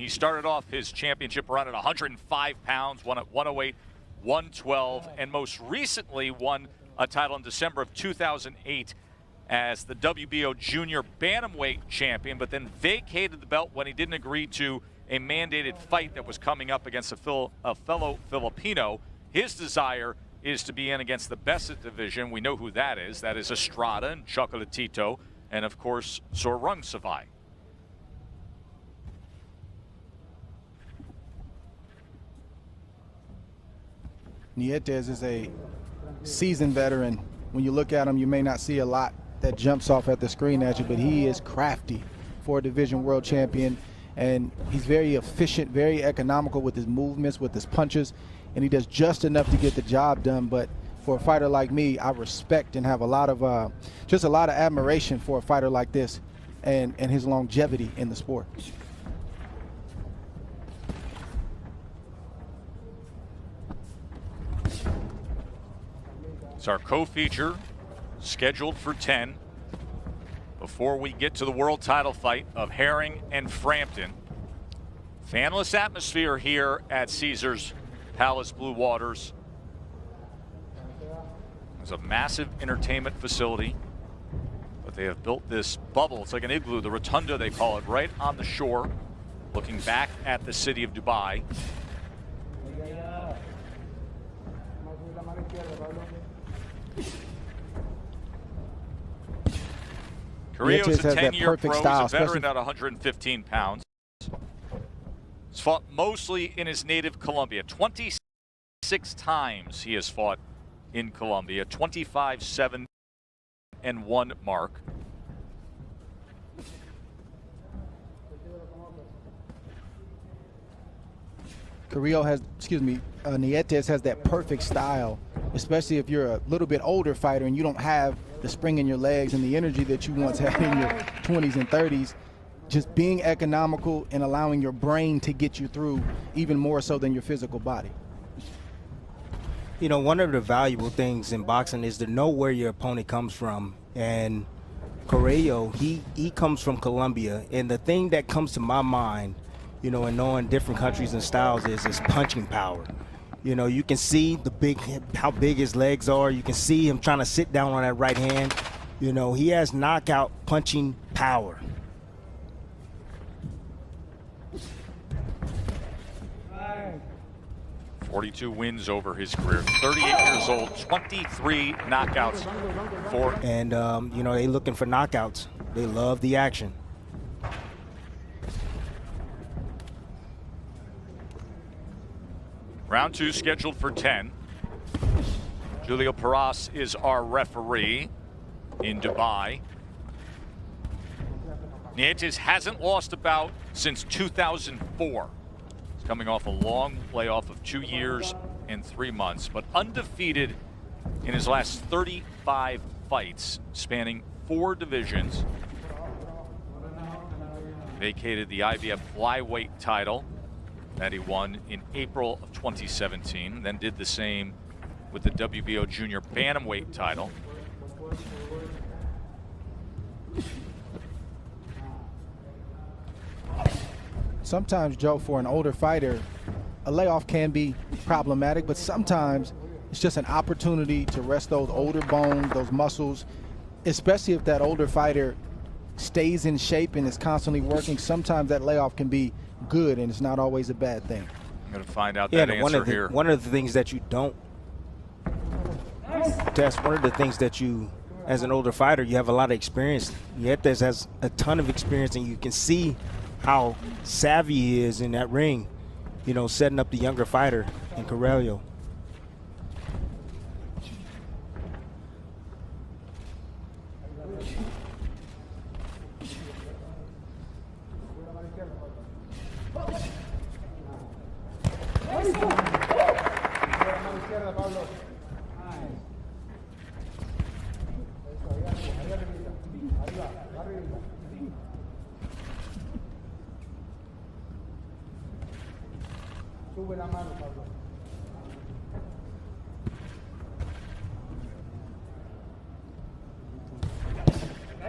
He started off his championship run at 105 pounds, won at 108, 112, and most recently won a title in December of 2008 as the WBO Junior Bantamweight champion, but then vacated the belt when he didn't agree to a mandated fight that was coming up against a fellow Filipino. His desire is to be in against the best at division. We know who that is. That is Estrada and Chocolatito, and of course, Sorung Savai. Nietes is a seasoned veteran. When you look at him, you may not see a lot that jumps off at the screen at you, but he is crafty for a division world champion, and he's very efficient, very economical with his movements, with his punches, and he does just enough to get the job done. But for a fighter like me, I respect and have a lot of just a lot of admiration for a fighter like this and his longevity in the sport. It's our co-feature scheduled for 10 before we get to the world title fight of Herring and Frampton. Fanless atmosphere here at Caesars Palace Blue Waters. It's a massive entertainment facility, but they have built this bubble. It's like an igloo, the rotunda they call it, right on the shore, looking back at the city of Dubai. Carillo is a 10-year pro, he's a veteran at 115 pounds. He's fought mostly in his native Colombia. 26 times he has fought in Colombia. 25-7-1 mark. Carillo has, Nietes has that perfect style, especially if you're a little bit older fighter and you don't have the spring in your legs and the energy that you once had in your 20s and 30s. Just being economical and allowing your brain to get you through even more so than your physical body. You know, one of the valuable things in boxing is to know where your opponent comes from. And Carillo, he comes from Colombia. And the thing that comes to my mind, you know, in knowing different countries and styles is his punching power. You know, you can see how big his legs are. You can see him trying to sit down on that right hand. You know, he has knockout punching power. Right. 42 wins over his career. 38 years old, 23 knockouts for. And, you know, they looking for knockouts. They love the action. Round 2 scheduled for 10. Julio Paras is our referee in Dubai. Nietes hasn't lost a bout since 2004. He's coming off a long layoff of 2 years and 3 months, but undefeated in his last 35 fights, spanning 4 divisions. Vacated the IBF flyweight title that he won in April of 2017, then did the same with the WBO Junior Bantamweight title. Sometimes, Joe, for an older fighter, a layoff can be problematic, but sometimes it's just an opportunity to rest those older bones, those muscles, especially if that older fighter stays in shape and is constantly working. Sometimes that layoff can be good, and it's not always a bad thing. I'm going to find out that answer here. One of the things that you don't test, one of the things that you, as an older fighter, you have a lot of experience. Nietes has a ton of experience, and you can see how savvy he is in that ring, you know, setting up the younger fighter in Carillo.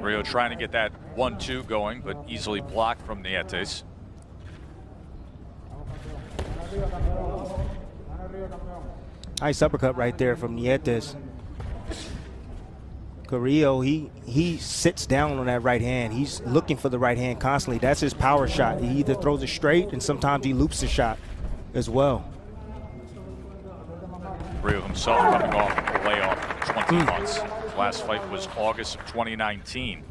Rio trying to get that 1-2 going, but easily blocked from Nietes. Nice uppercut right there from Nietes. Carillo, he sits down on that right hand. He's looking for the right hand constantly. That's his power shot. He either throws it straight and sometimes he loops the shot as well. Carillo himself coming off a layoff of 20 months. His last fight was August of 2019.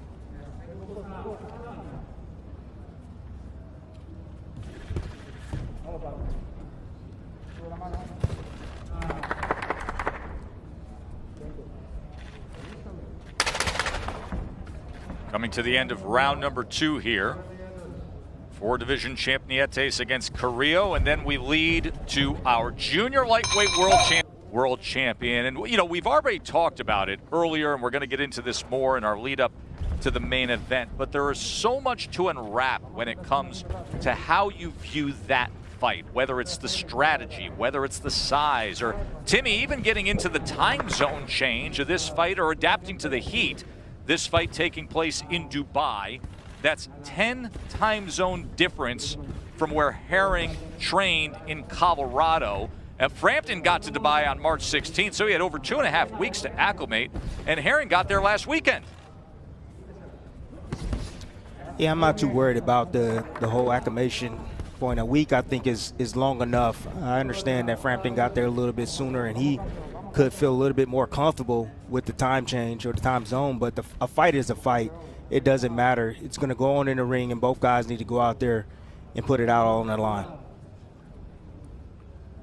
Coming to the end of round number 2 here. 4-division champ Nietes against Carillo, and then we lead to our junior lightweight world champion. And you know, we've already talked about it earlier, and we're going to get into this more in our lead up to the main event. But there is so much to unwrap when it comes to how you view that fight, whether it's the strategy, whether it's the size, or Timmy even getting into the time zone change of this fight or adapting to the heat. This fight taking place in Dubai. That's 10 time zone difference from where Herring trained in Colorado. Frampton got to Dubai on March 16th, so he had over 2.5 weeks to acclimate, and Herring got there last weekend. Yeah, I'm not too worried about the whole acclimation point. A week, I think, is long enough. I understand that Frampton got there a little bit sooner, and he could feel a little bit more comfortable with the time change or the time zone, but a fight is a fight. It doesn't matter. It's going to go on in the ring, and both guys need to go out there and put it out on the line.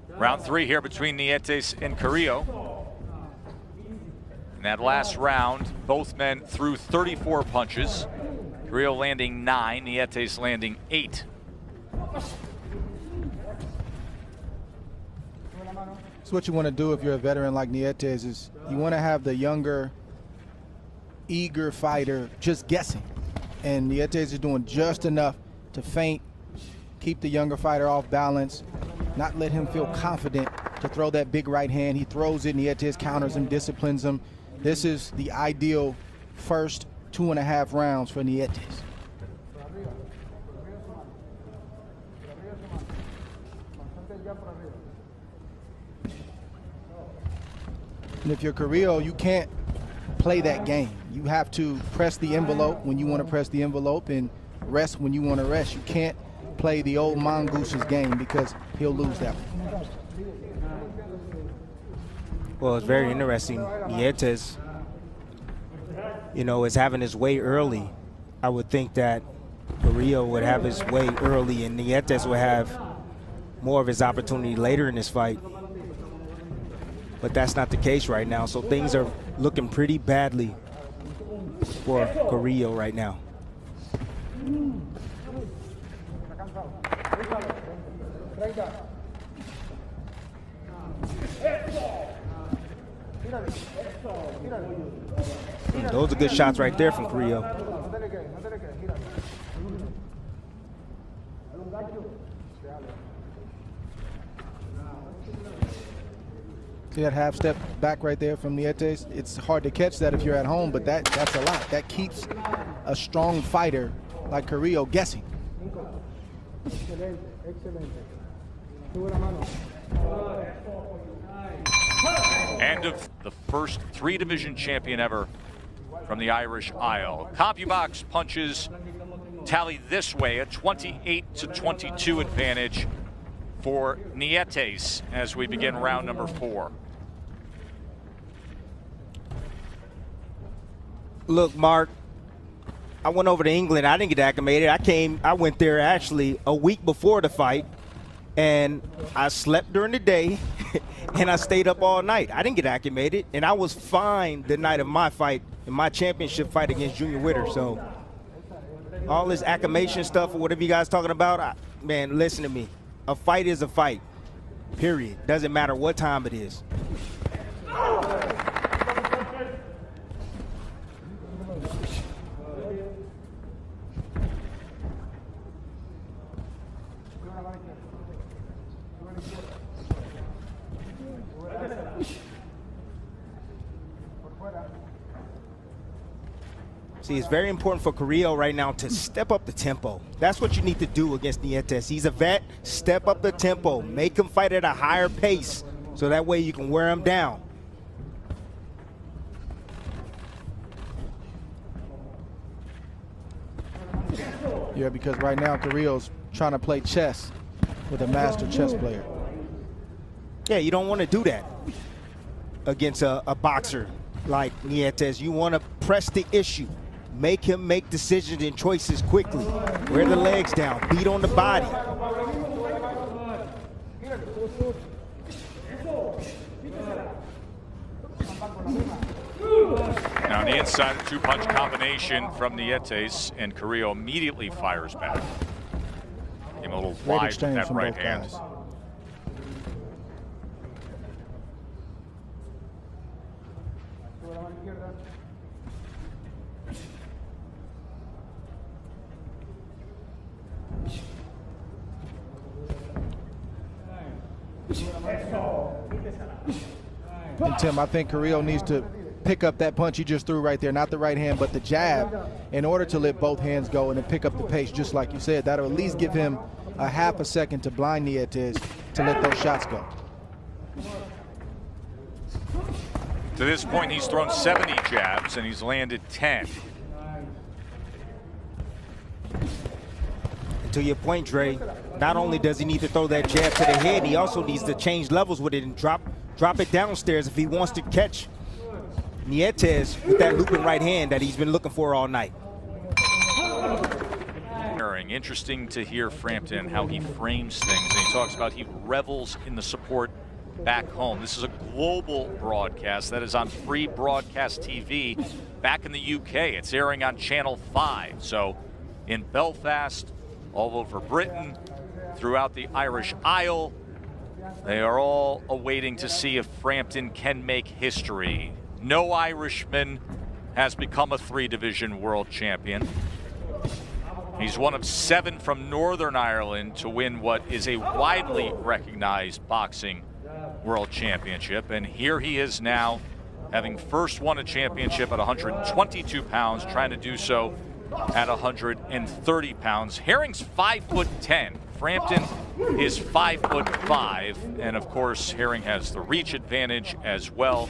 Round 3 here between Nietes and Carillo. In that last round, both men threw 34 punches. Carillo landing 9, Nietes landing 8. So what you want to do if you're a veteran like Nietes is you want to have the younger, eager fighter just guessing. And Nietes is doing just enough to feint, keep the younger fighter off balance, not let him feel confident to throw that big right hand. He throws it, Nietes counters him, disciplines him. This is the ideal first 2.5 rounds for Nietes. And if you're Carillo, you can't play that game. You have to press the envelope when you want to press the envelope and rest when you want to rest. You can't play the old Mongoose's game because he'll lose that one. Well, it's very interesting. Nietes, you know, is having his way early. I would think that Carillo would have his way early and Nietes would have more of his opportunity later in this fight. But that's not the case right now. So things are looking pretty badly for Carillo right now. Those are good shots right there from Carillo. See that half step back right there from Nietes? It's hard to catch that if you're at home, but that's a lot. That keeps a strong fighter like Carillo guessing. End of the first 3-division champion ever from the Irish Isle. CompuBox punches tally this way, a 28-22 advantage for Nietes as we begin round number 4. Look, Mark, I went over to England. I didn't get acclimated. I went there actually a week before the fight, and I slept during the day, and I stayed up all night. I didn't get acclimated, and I was fine the night of my fight, in my championship fight against Junior Witter. So all this acclimation stuff or whatever you guys talking about, man, listen to me. A fight is a fight, period. Doesn't matter what time it is. See, it's very important for Carillo right now to step up the tempo. That's what you need to do against Nietes. He's a vet. Step up the tempo. Make him fight at a higher pace so that way you can wear him down. Yeah, because right now Carillo's trying to play chess with a master chess player. Yeah, you don't want to do that against a boxer like Nietes. You want to press the issue. Make him make decisions and choices quickly. Wear the legs down. Beat on the body. Now on the inside, a two-punch combination from Nietes, and Carillo immediately fires back. Came a little wide with that right hand. Guys. And Tim, I think Carillo needs to pick up that punch he just threw right there, not the right hand, but the jab, in order to let both hands go and then pick up the pace, just like you said. That'll at least give him a half a second to blind Nietes to let those shots go. To this point, he's thrown 70 jabs and he's landed 10. To your point, Dre, not only does he need to throw that jab to the head, he also needs to change levels with it and drop it downstairs if he wants to catch Nietes with that looping right hand that he's been looking for all night. Interesting to hear Frampton, how he frames things, and he talks about he revels in the support back home. This is a global broadcast that is on free broadcast TV back in the UK. It's airing on Channel 5. So in Belfast, all over Britain, throughout the Irish Isle, they are all awaiting to see if Frampton can make history. No Irishman has become a 3-division world champion. He's one of 7 from Northern Ireland to win what is a widely recognized boxing world championship. And here he is now, having first won a championship at 122 pounds, trying to do so at 130 pounds. Herring's 5'10". Frampton is 5'5", and of course Herring has the reach advantage as well,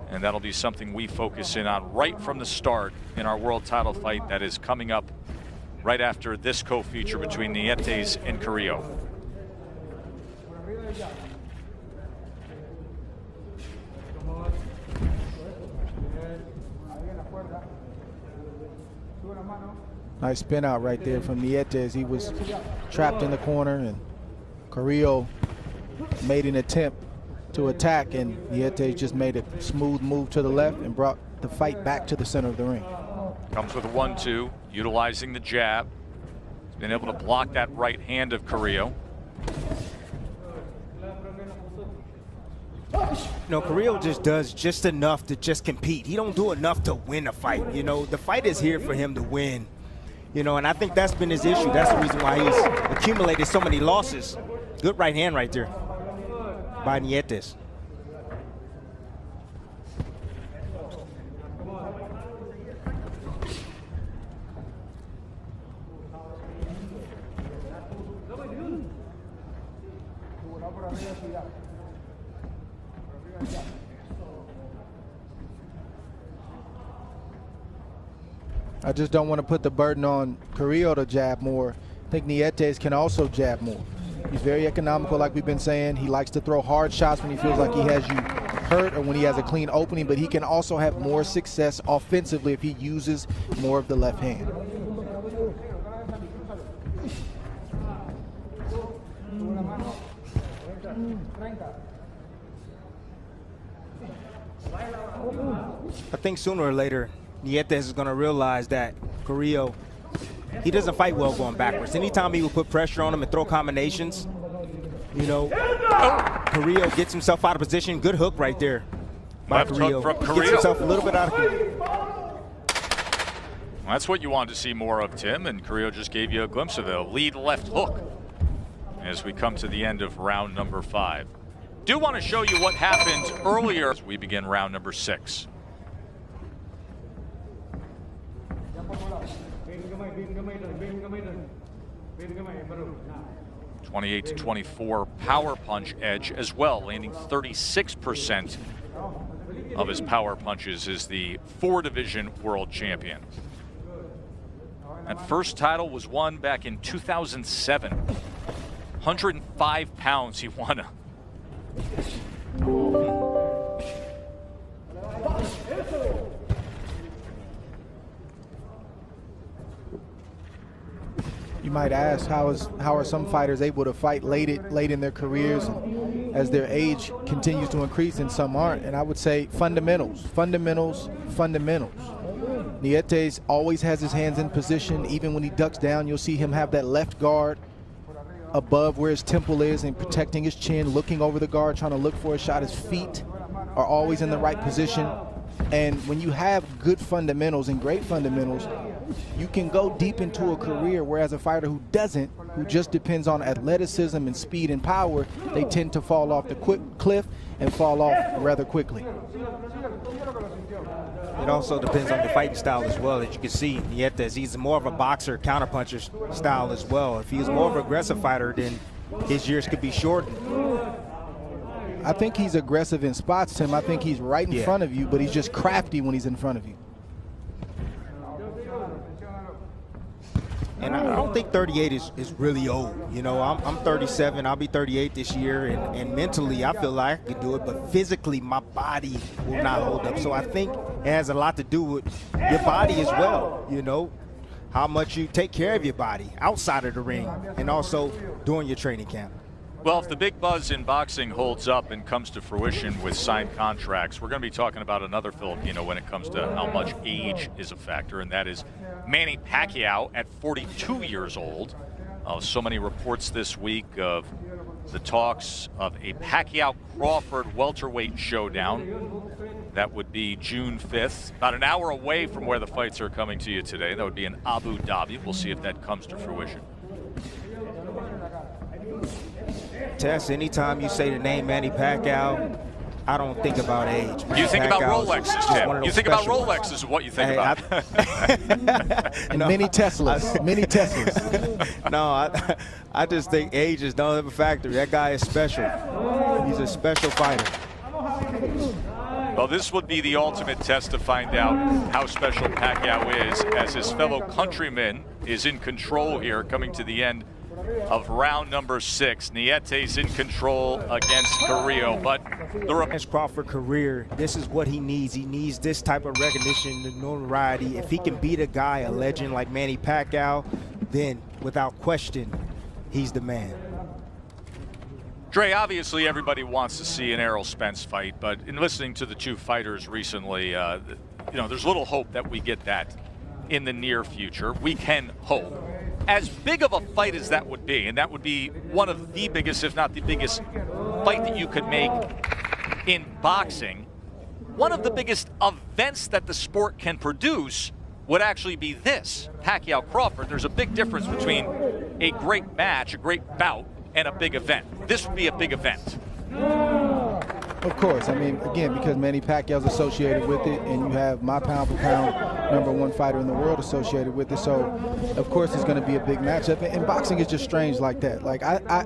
and that'll be something we focus in on right from the start in our world title fight that is coming up right after this co-feature between Nietes and Carillo. Nice spin out right there from Nietes. He was trapped in the corner, and Carillo made an attempt to attack, and Nietes just made a smooth move to the left and brought the fight back to the center of the ring. Comes with a 1-2, utilizing the jab. He's been able to block that right hand of Carillo. No, Carillo just does just enough to just compete. He don't do enough to win a fight. You know, the fight is here for him to win. You know, and I think that's been his issue. That's the reason why he's accumulated so many losses. Good right hand right there by Nietes. I just don't want to put the burden on Carillo to jab more. I think Nietes can also jab more. He's very economical, like we've been saying. He likes to throw hard shots when he feels like he has you hurt or when he has a clean opening, but he can also have more success offensively if he uses more of the left hand. I think sooner or later, Nietes is going to realize that Carillo, he doesn't fight well going backwards. Anytime he will put pressure on him and throw combinations, you know, Carillo gets himself out of position. Good hook right there by Carillo. Gets himself a little bit out of control. Well, that's what you wanted to see more of, Tim, and Carillo just gave you a glimpse of it. A lead left hook as we come to the end of round number 5. Do want to show you what happened earlier as we begin round number 6. 28-24 power punch edge as well, landing 36% of his power punches, is the 4-division world champion. That first title was won back in 2007. 105 pounds he won. You might ask, how are some fighters able to fight late in their careers as their age continues to increase, and some aren't? And I would say fundamentals. Nietes always has his hands in position. Even when he ducks down, you'll see him have that left guard above where his temple is and protecting his chin, looking over the guard, trying to look for a shot. His feet are always in the right position. And when you have good fundamentals and great fundamentals, you can go deep into a career, whereas a fighter who doesn't, who just depends on athleticism and speed and power, they tend to fall off the cliff and fall off rather quickly. It also depends on the fighting style as well. As you can see, Nietes, he's more of a boxer, counterpuncher style as well. If he's more of an aggressive fighter, then his years could be shortened. I think he's aggressive in spots, Tim. I think he's right in front of you, but he's just crafty when he's in front of you. And I don't think 38 is really old. You know, I'm 37. I'll be 38 this year. And mentally, I feel like I can do it. But physically, my body will not hold up. So I think it has a lot to do with your body as well. You know, how much you take care of your body outside of the ring and also during your training camp. Well, if the big buzz in boxing holds up and comes to fruition with signed contracts, we're going to be talking about another Filipino when it comes to how much age is a factor, and that is Manny Pacquiao at 42 years old. So many reports this week of the talks of a Pacquiao-Crawford welterweight showdown. That would be June 5th, about an hour away from where the fights are coming to you today. That would be in Abu Dhabi. We'll see if that comes to fruition. Tess, anytime you say the name Manny Pacquiao, I don't think about age. You think about Rolexes, Tim. You think about Rolexes is what you think about. And many Teslas. Many Teslas. No, I just think age is not a factor. That guy is special. He's a special fighter. Well, this would be the ultimate test to find out how special Pacquiao is, as his fellow countryman is in control here, coming to the end of round number 6. Nietes in control against Carillo, but the Crawford career, this is what he needs. He needs this type of recognition, the notoriety. If he can beat a guy, a legend like Manny Pacquiao, then without question, he's the man. Dre, obviously everybody wants to see an Errol Spence fight, but in listening to the two fighters recently, you know, there's little hope that we get that in the near future. We can hope. As big of a fight as that would be, and that would be one of the biggest, if not the biggest, fight that you could make in boxing, one of the biggest events that the sport can produce would actually be this, Pacquiao-Crawford. There's a big difference between a great match, a great bout, and a big event. This would be a big event. Of course. I mean, again, because Manny Pacquiao's associated with it, and you have my pound-for-pound #1 fighter in the world associated with it, so of course it's going to be a big matchup. And boxing is just strange like that. Like, I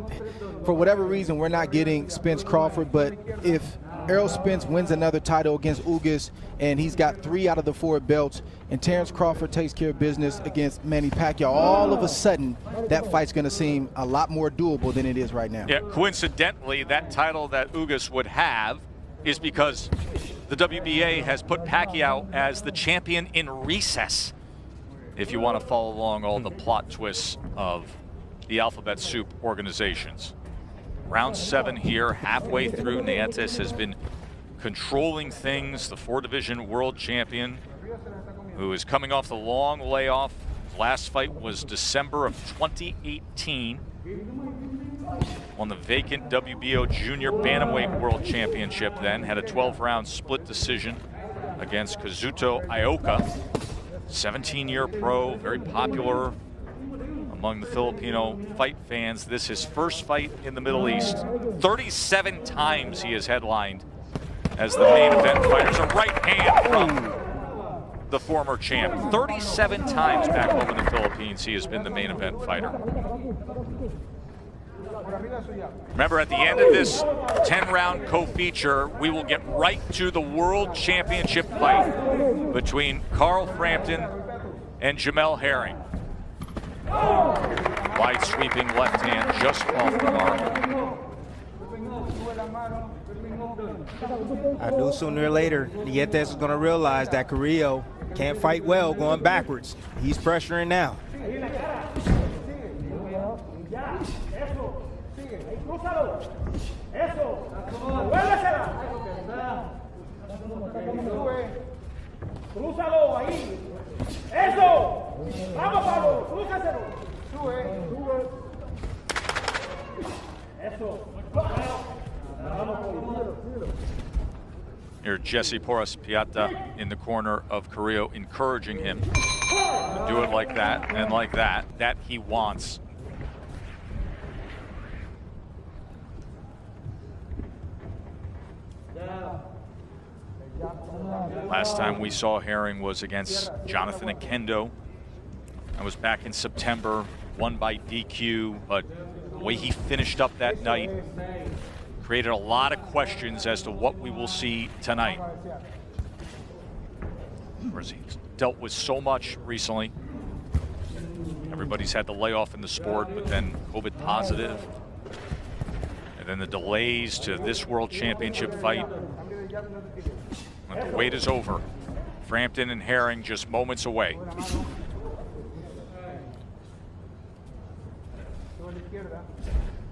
for whatever reason, we're not getting Spence Crawford, but if Errol Spence wins another title against Ugas, and he's got 3 out of the 4 belts, and Terrence Crawford takes care of business against Manny Pacquiao, all of a sudden, that fight's going to seem a lot more doable than it is right now. Yeah, coincidentally, that title that Ugas would have is because the WBA has put Pacquiao as the champion in recess, if you want to follow along all the plot twists of the alphabet soup organizations. Round 7 here, halfway through. Nietes has been controlling things, the 4-division world champion, who is coming off the long layoff. Last fight was December of 2018. Won the vacant WBO Junior Bantamweight World Championship then. Had a 12-round split decision against Kazuto Ioka. 17-year pro, very popular among the Filipino fight fans. This is his first fight in the Middle East. 37 times he has headlined as the main event fighter. There's a right hand from the former champ. 37 times back home in the Philippines he has been the main event fighter. Remember, at the end of this 10-round co-feature, we will get right to the World Championship fight between Carl Frampton and Jamel Herring. Wide sweeping left hand just off the mark. I knew sooner or later Nietes is going to realize that Carillo can't fight well going backwards. He's pressuring now. Crúzalo ahí. Eso. Vamos, Pablo. Crúzaselo. Sube. Eso. Here, Jesse Porras Piata in the corner of Carillo, encouraging him to do it like that and like that. That he wants. Last time we saw Herring was against Jonathan Akendo. That was back in September, won by DQ, but the way he finished up that night created a lot of questions as to what we will see tonight. Whereas he's dealt with so much recently. Everybody's had the layoff in the sport, but then COVID positive. And then the delays to this World Championship fight. But the wait is over. Frampton and Herring just moments away.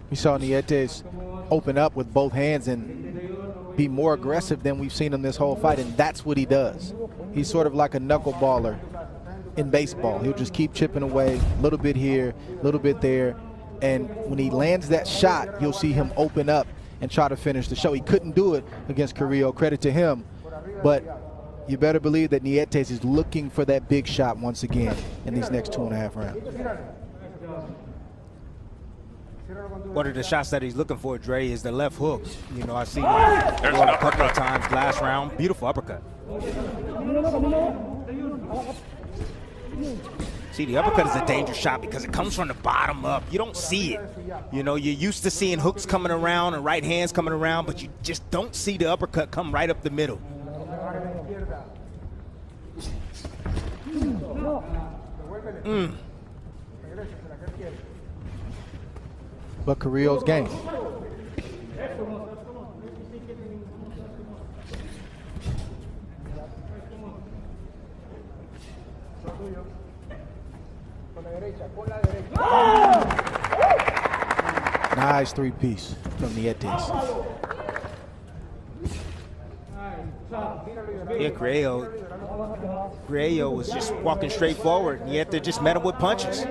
We saw Nietes open up with both hands and be more aggressive than we've seen him this whole fight, and that's what he does. He's sort of like a knuckleballer in baseball. He'll just keep chipping away, a little bit here, a little bit there, and when he lands that shot, you'll see him open up and try to finish the show. He couldn't do it against Carillo, credit to him, but you better believe that Nietes is looking for that big shot once again in these next 2.5 rounds. One of the shots that he's looking for, Dre, is the left hook. You know, I see him a couple of times last round. Beautiful uppercut. See, the uppercut is a dangerous shot because it comes from the bottom up. You don't see it. You know, you're used to seeing hooks coming around and right hands coming around, but you just don't see the uppercut come right up the middle. But Carillo's game. Nice three-piece from Nietes. Yeah, Carillo was just walking straight forward. Nietes just met him with punches.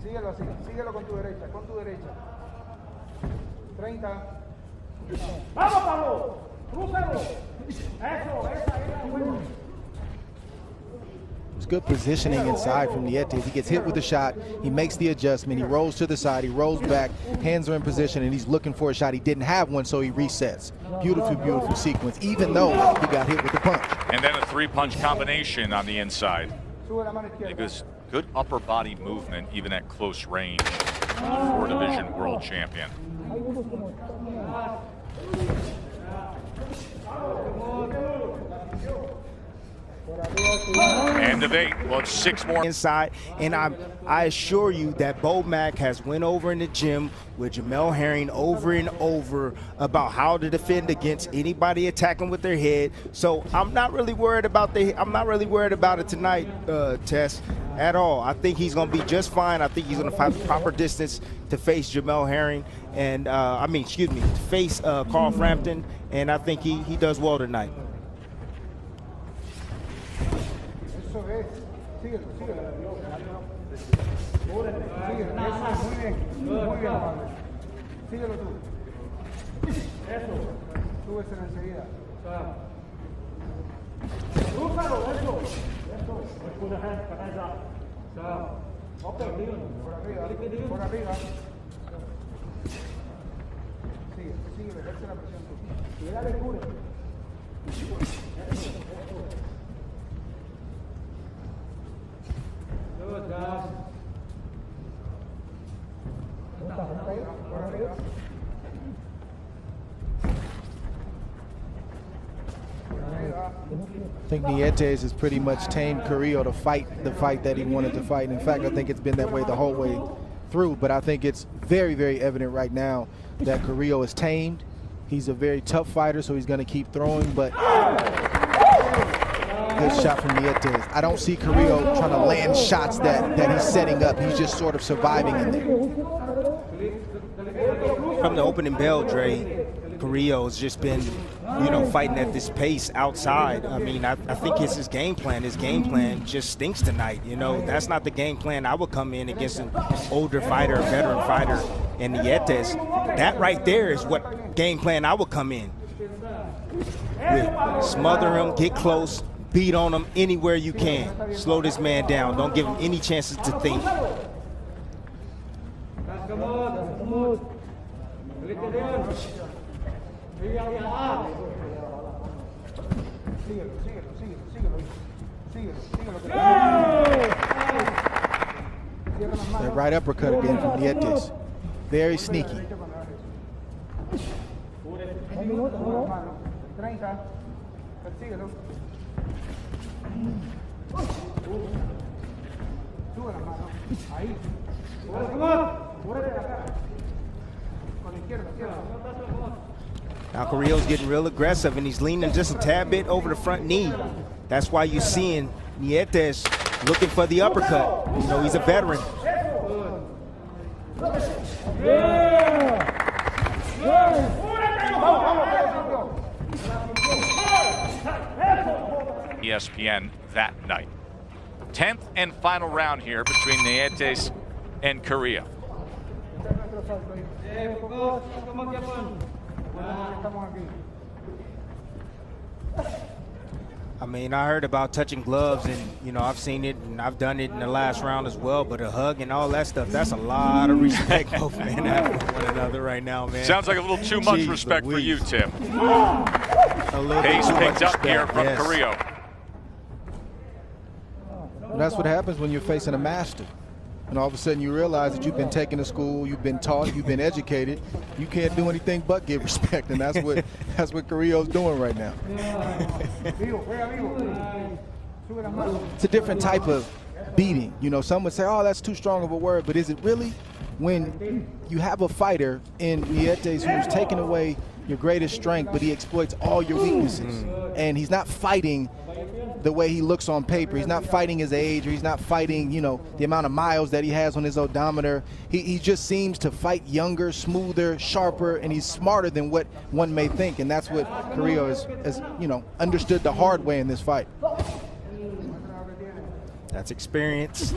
Síguelo así, síguelo con tu derecha, 30. ¡Vamos, Pablo! ¡Crúzalo! ¡Eso, esa! It's good positioning inside from Nietes. He gets hit with the shot, he makes the adjustment, he rolls to the side, he rolls back, hands are in position, and he's looking for a shot. He didn't have one, so he resets. Beautiful, beautiful sequence, even though he got hit with the punch. And then a three-punch combination on the inside. Because good upper body movement, even at close range, four-division world champion. End of 8. Well, 6 more inside, and I assure you that Bo Mack has went over in the gym with Jamel Herring over and over about how to defend against anybody attacking with their head. So I'm not really worried about it tonight, Tess, at all. I think he's going to be just fine. I think he's going to find the proper distance to face Jamel Herring and to face Carl Frampton, and I think he does well tonight. Eso es, síguelo, síguelo. Síguelo, eso, muy bien, Pablo. Síguelo tú. Eso, súbeselo enseguida. Crúzalo, eso. Ok, por arriba. Síguelo, ejerce la presión tú. Y dale, cure. I think Nietes has pretty much tamed Carillo to fight the fight that he wanted to fight. In fact, I think it's been that way the whole way through, but I think it's very, very evident right now that Carillo is tamed. He's a very tough fighter, so he's going to keep throwing, but good shot from Nietes. I don't see Carillo trying to land shots that he's setting up. He's just sort of surviving in there. From the opening bell, Dre, Carillo has just been, fighting at this pace outside. I mean, I think it's his game plan. His game plan just stinks tonight. That's not the game plan I would come in against an older fighter, a veteran fighter, and Nietes. That right there is what game plan I would come in with. Smother him, get close, beat on him anywhere you can. Slow this man down. Don't give him any chances to think. That right uppercut again from Nietes. Very sneaky. Now Carillo's getting real aggressive, and he's leaning just a tad bit over the front knee. That's why you're seeing Nietes looking for the uppercut. He's a veteran. ESPN that night. 10th and final round here between Nietes and Carillo. I mean, I heard about touching gloves, and I've seen it, and I've done it in the last round as well. But a hug and all that stuff—that's a lot of respect both men have for one another right now, man. Sounds like a little too much respect for you, Tim. Pace picked up here from Carillo. Well, that's what happens when you're facing a master. And all of a sudden you realize that you've been taken to school, you've been taught, you've been educated. You can't do anything but give respect, and that's what Carillo's doing right now. It's a different type of beating. Some would say, oh, that's too strong of a word, but is it really? When you have a fighter in Nietes who's taken away your greatest strength, but he exploits all your weaknesses, and he's not fighting the way he looks on paper. He's not fighting his age, or he's not fighting, the amount of miles that he has on his odometer. He just seems to fight younger, smoother, sharper, and he's smarter than what one may think. And that's what Carillo has understood the hard way in this fight. That's experience.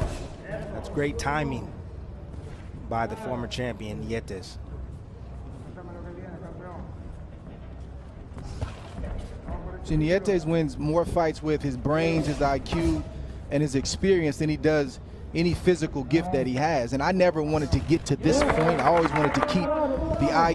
That's great timing by the former champion, Nietes. So Nietes wins more fights with his brains, his IQ, and his experience than he does any physical gift that he has. And I never wanted to get to this point. I always wanted to keep the IQ